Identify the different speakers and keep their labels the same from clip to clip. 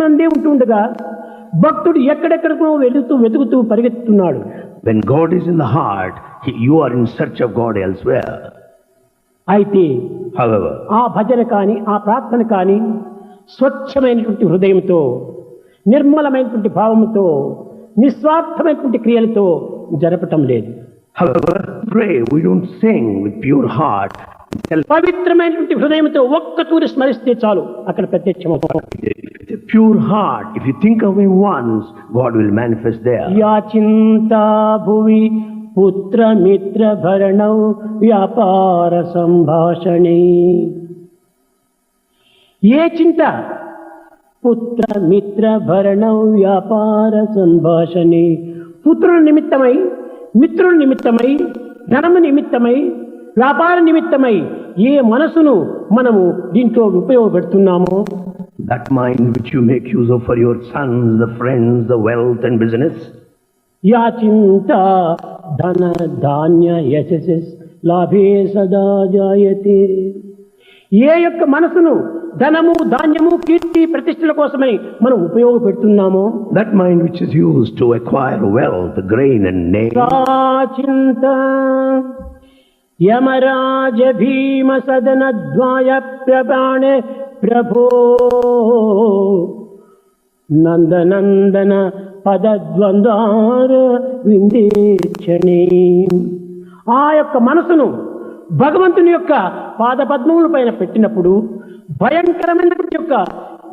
Speaker 1: హృదయమునందే ఉంటుండగా భక్తుడు ఎక్కడెక్కడికో వెతుకుతూ పరిగెత్తుతున్నాడు.
Speaker 2: When God is in the heart, you are in search of God elsewhere.
Speaker 1: అయితే
Speaker 2: However,
Speaker 1: ఆ భజన కానీ ఆ ప్రార్థన కానీ స్వచ్ఛమైనటువంటి హృదయంతో, నిర్మలమైనటువంటి భావంతో, నిస్వార్థమైనటువంటి క్రియలతో జరపటం లేదు.
Speaker 2: pray, we don't sing with pure heart.
Speaker 1: పవిత్రమైనటువంటి హృదయంతో ఒక్కతూరి స్మరిస్తే చాలు, అక్కడ ప్రత్యక్షమవుతాడు.
Speaker 2: With a pure heart, if you think of Him once, God will manifest there.
Speaker 1: యాచింతా భువి పుత్ర మిత్ర భరణౌ వ్యాపార సంభాషణే. ఏ చింత? పుత్ర మిత్ర భరణౌ వ్యాపార సంభాషణే. పుత్రుల నిమిత్తమై, మిత్రుల నిమిత్తమై, ధనము నిమిత్తమై, వ్యాపార నిమిత్తమై ఏ మనసును మనము దీంట్లో ఉపయోగపెడుతున్నామో,
Speaker 2: That mind which you make use of for your sons, the friends, the wealth and business,
Speaker 1: యాచింత ధన ధాన్య యశస్ లాభే సదా జాయతే. ఏ యొక్క మనసును ధనము, ధాన్యము, కీర్తి, ప్రతిష్టల కోసమై మనం ఉపయోగపెడుతున్నామో,
Speaker 2: that mind which is used to acquire wealth, grain and name,
Speaker 1: చింత యమరాజ భీమ సదన ద్వాయ ప్రబాణే ప్రభో నందనందన పదద్వందార విందేక్షణే. ఆ యొక్క మనసును భగవంతుని యొక్క పాదపద్మముల పైన పెట్టినప్పుడు భయంకరమైనటువంటి యొక్క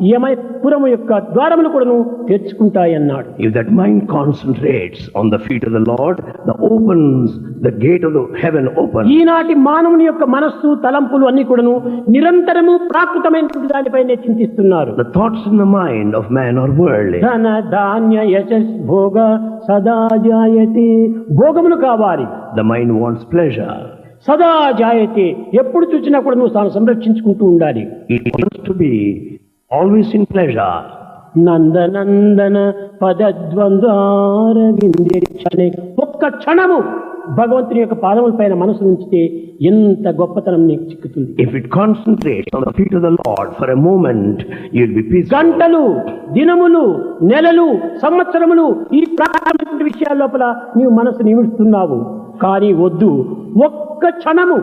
Speaker 1: యమపురము యొక్క ద్వారములు కూడాను తెరుచుకుంటాయన్నాడు.
Speaker 2: if that mind concentrates on the feet of the Lord, the gate of the heaven opens.
Speaker 1: ఈనాటి మానవుని యొక్క మనస్సు, తలంపులు అన్ని కూడాను నిరంతరము ప్రాకృతమైనటువంటి దానిపైనే చింతిస్తున్నారు.
Speaker 2: The thoughts in the mind of man are worldly.
Speaker 1: ధన ధాన్య యశస్ భోగ సదా జాయతే. భోగములు కావాలి.
Speaker 2: The mind wants pleasure.
Speaker 1: సదా జాయతే. ఎప్పుడు చూసినా కూడా నువ్వు తాను సంరక్షించుకుంటూ ఉండాలి.
Speaker 2: It wants to be always in pleasure.
Speaker 1: నందనందన పదద్వందార విందేక్షణే. ఒక్క క్షణము భగవంతుని యొక్క పాదముల పైన మనసు ఉంచితే ఎంత గొప్పతనం నీకు చిక్కుతుంది.
Speaker 2: If it concentrates on the feet of the Lord for a moment, you'll be peaceful.
Speaker 1: గంటలు, దినములు, నెలలు, సంవత్సరములు ఈ ప్రాథమిక విషయాల లోపల నీవు మనసు నిమిడుస్తున్నావు. కానీ వద్దు, ఒక్క క్షణము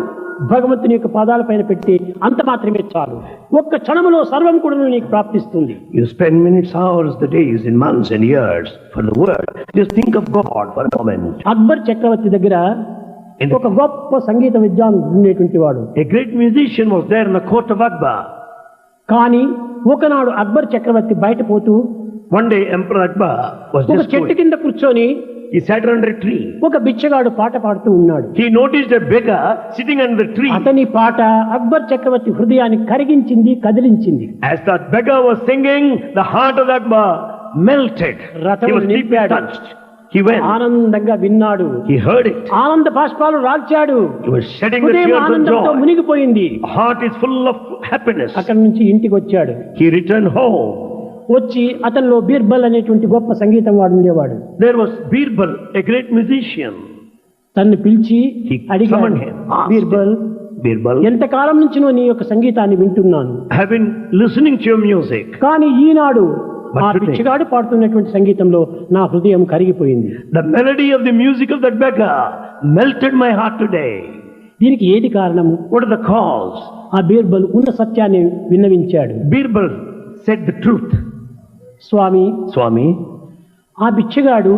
Speaker 1: భగవంతుని యొక్క పాదాల పైన పెట్టి అంత మాత్రమే చాలు. ఒక్క క్షణములో సర్వం కూడా నీకు ప్రాప్తిస్తుంది.
Speaker 2: You spend minutes, hours, the days, in months and years for the word. Just think of God for a moment.
Speaker 1: Akbar చక్రవర్తి దగ్గర ఒక గొప్ప సంగీత విద్వాంసుడు ఉండేటువంటి వాడు.
Speaker 2: A great musician was there in the court of Akbar.
Speaker 1: కానీ ఒకనాడు అక్బర్ చక్రవర్తి బయట పోతూ
Speaker 2: One day Emperor Akbar was
Speaker 1: ఒక
Speaker 2: just
Speaker 1: చెట్టు
Speaker 2: going.
Speaker 1: కింద కూర్చొని
Speaker 2: He sat under a tree.
Speaker 1: ఒక బిచ్చగాడు పాట పాడుతూ ఉన్నాడు.
Speaker 2: He noticed a beggar sitting under the tree.
Speaker 1: అతని పాట అక్బర్ చక్రవర్తి హృదయాన్ని కరిగించింది, కదిలించింది.
Speaker 2: As that beggar was singing, the heart of Akbar melted. He was deeply touched. He went.
Speaker 1: ఆనందంగా విన్నాడు.
Speaker 2: He heard it.
Speaker 1: ఆనంద బాష్పాలు రాల్చాడు.
Speaker 2: He was shedding the
Speaker 1: హృదయం
Speaker 2: tears of
Speaker 1: ఆనందంతో
Speaker 2: joy.
Speaker 1: మునిగిపోయింది.
Speaker 2: Heart is full of happiness.
Speaker 1: అక్కడి నుంచి ఇంటికి వచ్చాడు.
Speaker 2: He returned home.
Speaker 1: వచ్చి అతనిలో బీర్బల్ అనేటువంటి గొప్ప సంగీతం వాడు ఉండేవాడు.
Speaker 2: There was Birbal, a great musician.
Speaker 1: తన్ను పిలిచి
Speaker 2: He
Speaker 1: అడిగాడు,
Speaker 2: summoned him.
Speaker 1: బీర్బల్,
Speaker 2: Birbal,
Speaker 1: ఎంతకాలం నుంచి నీ యొక్క సంగీతాన్ని వింటున్నాను,
Speaker 2: I have been listening to your music.
Speaker 1: కానీ ఈనాడు
Speaker 2: But
Speaker 1: ఆ
Speaker 2: today-
Speaker 1: పిచ్చిగాడు పాడుతున్నటువంటి సంగీతంలో నా హృదయం కరిగిపోయింది.
Speaker 2: The melody of the music of that beggar melted my heart today.
Speaker 1: దీనికి ఏది కారణము?
Speaker 2: What is the cause?
Speaker 1: ఆ బీర్బల్ ఉన్న సత్యాన్ని విన్నవించాడు.
Speaker 2: Birbal said the truth.
Speaker 1: Swamy,
Speaker 2: Swami,
Speaker 1: ఆ బిచ్చగాడు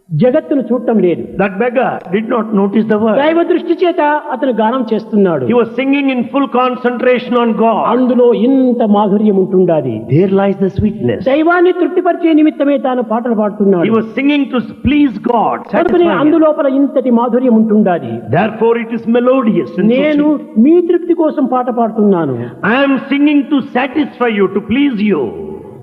Speaker 1: జగత్తును చూడటం లేదు.
Speaker 2: that beggar did not notice the word.
Speaker 1: దైవ దృష్టి చేత అతను గానం చేస్తున్నాడు.
Speaker 2: He was singing in full concentration on God.
Speaker 1: అందులో ఇంత మాధుర్యం ఉంటుండాది.
Speaker 2: There lies the sweetness.
Speaker 1: దైవాన్ని తృప్తిపరిచే నిమిత్తమే తాను పాటలు
Speaker 2: He
Speaker 1: పాడుతున్నాడు.
Speaker 2: was singing to please God,
Speaker 1: కనుకనే
Speaker 2: satisfy Him.
Speaker 1: అందులోపల ఇంతటి మాధుర్యం ఉంటుండాది.
Speaker 2: Therefore it is melodious and so
Speaker 1: నేను
Speaker 2: sweet.
Speaker 1: మీ తృప్తి కోసం పాట పాడుతున్నాను.
Speaker 2: I am singing to satisfy you, to please you.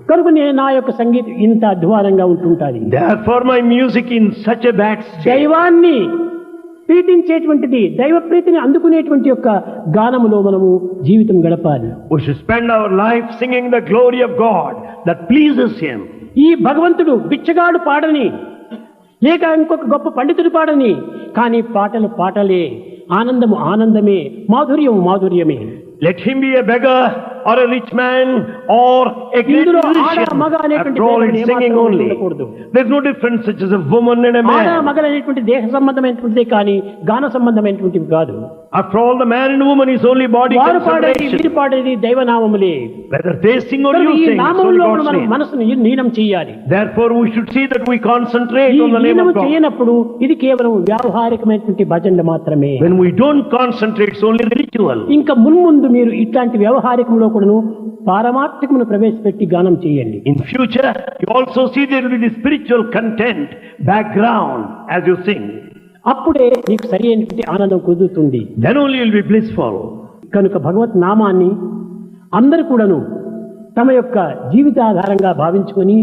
Speaker 1: కనుకనే నా యొక్క సంగీతం ఇంత అధ్వానంగా ఉంటుంటాది.
Speaker 2: Therefore my music in such a bad state.
Speaker 1: దైవాన్ని ప్రీతించేటువంటిది, దైవ ప్రీతిని అందుకునేటువంటి యొక్క గానములో మనము జీవితం గడపాలి.
Speaker 2: We should spend our life singing the glory of God that pleases Him.
Speaker 1: ఈ భగవంతుడు బిచ్చగాడు పాడని, లేక ఇంకొక గొప్ప పండితుడు పాడని, కానీ పాటలు పాటలే, ఆనందము ఆనందమే, మాధుర్యం మాధుర్యమే.
Speaker 2: Let him be a beggar or a rich man or a great
Speaker 1: ఇందులో ఆడ
Speaker 2: musician.
Speaker 1: మగ అనేటువంటి
Speaker 2: After all,
Speaker 1: భేదం
Speaker 2: it's singing
Speaker 1: ఏమాత్రం
Speaker 2: only.
Speaker 1: ఉండకూడదు.
Speaker 2: There's no difference such as a woman and a
Speaker 1: ఆడ
Speaker 2: man.
Speaker 1: మగ అనేటువంటి దేహ సంబంధమైనటువంటిదే కానీ గాన సంబంధమైనటువంటివి కాదు.
Speaker 2: After all, the man and woman is only body
Speaker 1: వారు పాడేది
Speaker 2: concentration.
Speaker 1: వీరు పాడేది దైవనామములే.
Speaker 2: Whether they sing or you
Speaker 1: ఈ
Speaker 2: sing, it's
Speaker 1: నామములో
Speaker 2: only God's
Speaker 1: మనం
Speaker 2: name.
Speaker 1: మనసును లీనం చేయాలి.
Speaker 2: Therefore, we should see that we concentrate
Speaker 1: ఈ
Speaker 2: on the name
Speaker 1: లీనము
Speaker 2: of God.
Speaker 1: చేయనప్పుడు ఇది కేవలం వ్యావహారికమైనటువంటి భజనలు మాత్రమే.
Speaker 2: When we don't concentrate, it's only ritual.
Speaker 1: ఇంకా మున్ముందు మీరు ఇట్లాంటి వ్యవహారికంలో కూడాను పారమార్థికమును ప్రవేశపెట్టి గానం చేయండి.
Speaker 2: In future, you also see there will be the spiritual content, background as you sing.
Speaker 1: అప్పుడే నీకు సరి అయినటువంటి ఆనందం కుదురుతుంది.
Speaker 2: Then only you'll be blissful.
Speaker 1: కనుక భగవత్ నామాన్ని అందరూ కూడాను తమ యొక్క జీవితాధారంగా భావించుకొని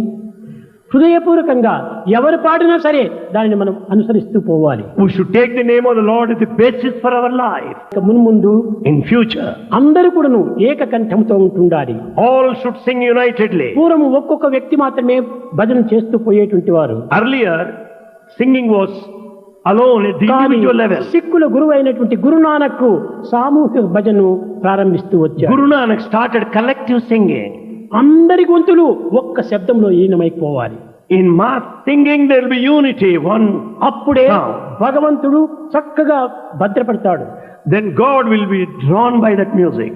Speaker 1: హృదయపూర్వకంగా ఎవరు పాడినా సరే దానిని మనం అనుసరిస్తూ పోవాలి.
Speaker 2: We should take the name of the Lord as the basis for our life.
Speaker 1: ఇక మున్ముందు
Speaker 2: In future,
Speaker 1: అందరూ కూడాను ఏకకంఠంతో ఉంటుండాలి.
Speaker 2: all should sing unitedly.
Speaker 1: పూర్వం ఒక్కొక్క వ్యక్తి మాత్రమే భజన చేస్తూ పోయేటువంటి వారు.
Speaker 2: Earlier, singing was alone at the individual level.
Speaker 1: సిక్కుల గురువు అయినటువంటి గురునానక్ సామూహిక భజనను ప్రారంభిస్తూ వచ్చారు.
Speaker 2: Guru Nanak started collective singing.
Speaker 1: అందరి గొంతులు ఒక్క శబ్దంలో ఈనమైపోవాలి.
Speaker 2: In mass singing, there will be unity, one.
Speaker 1: అప్పుడే
Speaker 2: sound.
Speaker 1: భగవంతుడు చక్కగా భద్రపడతాడు.
Speaker 2: Then God will be drawn by that music.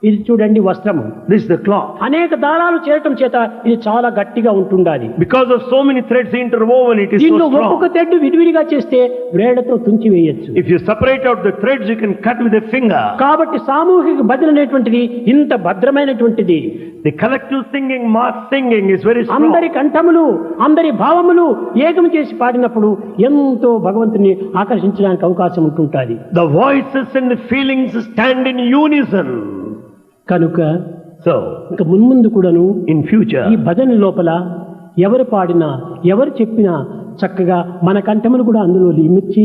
Speaker 1: ఇది చూడండి వస్త్రము.
Speaker 2: This is the cloth.
Speaker 1: అనేక దారాలు చేరటం చేత ఇది చాలా గట్టిగా ఉంటుండాలి.
Speaker 2: Because of so many threads interwoven, it is
Speaker 1: దీనిలో
Speaker 2: so
Speaker 1: ఒక్కొక్క
Speaker 2: strong.
Speaker 1: తెడ్డు విడివిడిగా చేస్తే వ్రేళ్లతో తుంచి వేయొచ్చు.
Speaker 2: If you separate out the threads, you can cut with a finger.
Speaker 1: కాబట్టి సామూహిక భజన అనేటువంటిది ఇంత భద్రమైనటువంటిది.
Speaker 2: The collective singing, mass singing is very strong.
Speaker 1: అందరి కంఠములు అందరి భావములు ఏకం చేసి పాడినప్పుడు ఎంతో భగవంతుని ఆకర్షించడానికి అవకాశం ఉంటుంటుంది.
Speaker 2: The voices and the feelings stand in unison.
Speaker 1: కనుక
Speaker 2: So,
Speaker 1: ఇంకా మున్ముందు కూడాను
Speaker 2: in future,
Speaker 1: ఈ భజన లోపల ఎవరు పాడినా ఎవరు చెప్పినా చక్కగా మన కంఠములు కూడా అందులో లిమిచ్చి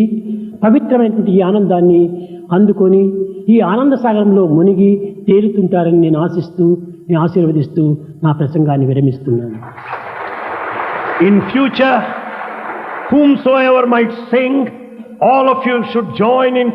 Speaker 1: పవిత్రమైనటువంటి ఈ ఆనందాన్ని అందుకొని ఈ ఆనంద సాగరంలో మునిగి తేలుతుంటారని నేను ఆశిస్తూ నేను ఆశీర్వదిస్తూ నా ప్రసంగాన్ని విరమిస్తున్నాను.
Speaker 2: in future, whomsoever might sing, all of you should join in